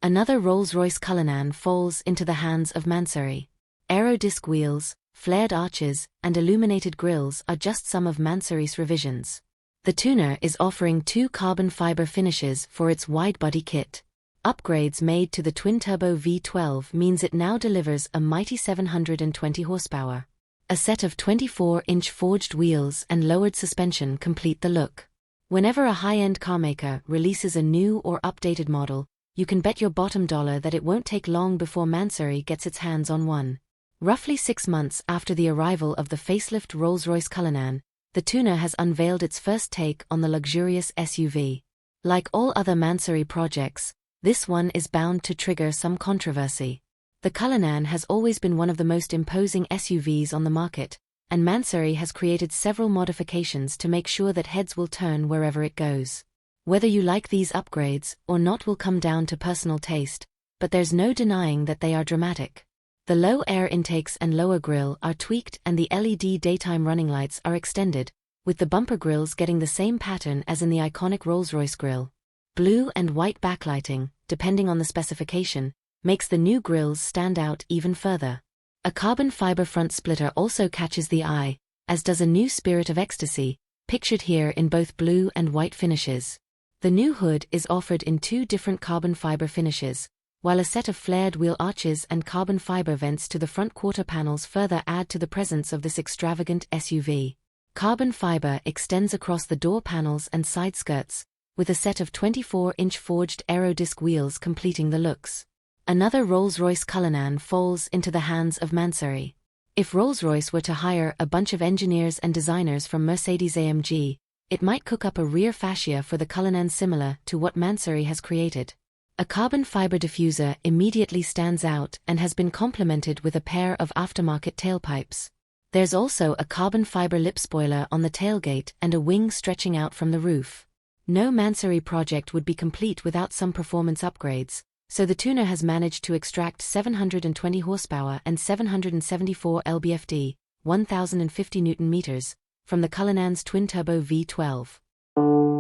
Another Rolls-Royce Cullinan falls into the hands of Mansory. Aero-disc wheels, flared arches, and illuminated grilles are just some of Mansory's revisions. The tuner is offering 2 carbon fiber finishes for its widebody kit. Upgrades made to the twin-turbo V12 means it now delivers a mighty 720 horsepower. A set of 24-inch forged wheels and lowered suspension complete the look. Whenever a high-end carmaker releases a new or updated model, you can bet your bottom dollar that it won't take long before Mansory gets its hands on one. Roughly 6 months after the arrival of the facelift Rolls-Royce Cullinan, the tuner has unveiled its first take on the luxurious SUV. Like all other Mansory projects, this one is bound to trigger some controversy. The Cullinan has always been one of the most imposing SUVs on the market, and Mansory has created several modifications to make sure that heads will turn wherever it goes. Whether you like these upgrades or not will come down to personal taste, but there's no denying that they are dramatic. The low air intakes and lower grille are tweaked and the LED daytime running lights are extended, with the bumper grilles getting the same pattern as in the iconic Rolls-Royce grille. Blue and white backlighting, depending on the specification, makes the new grilles stand out even further. A carbon fiber front splitter also catches the eye, as does a new Spirit of Ecstasy, pictured here in both blue and white finishes. The new hood is offered in 2 different carbon fiber finishes, while a set of flared wheel arches and carbon fiber vents to the front quarter panels further add to the presence of this extravagant SUV. Carbon fiber extends across the door panels and side skirts, with a set of 24-inch forged Aero-disc wheels completing the looks. Another Rolls-Royce Cullinan falls into the hands of Mansory. If Rolls-Royce were to hire a bunch of engineers and designers from Mercedes-AMG, it might cook up a rear fascia for the Cullinan similar to what Mansory has created. A carbon fiber diffuser immediately stands out and has been complemented with a pair of aftermarket tailpipes. There's also a carbon fiber lip spoiler on the tailgate and a wing stretching out from the roof. No Mansory project would be complete without some performance upgrades, so the tuner has managed to extract 720 horsepower and 774 lb-ft, 1050 Nm, from the Cullinan's twin-turbo V12.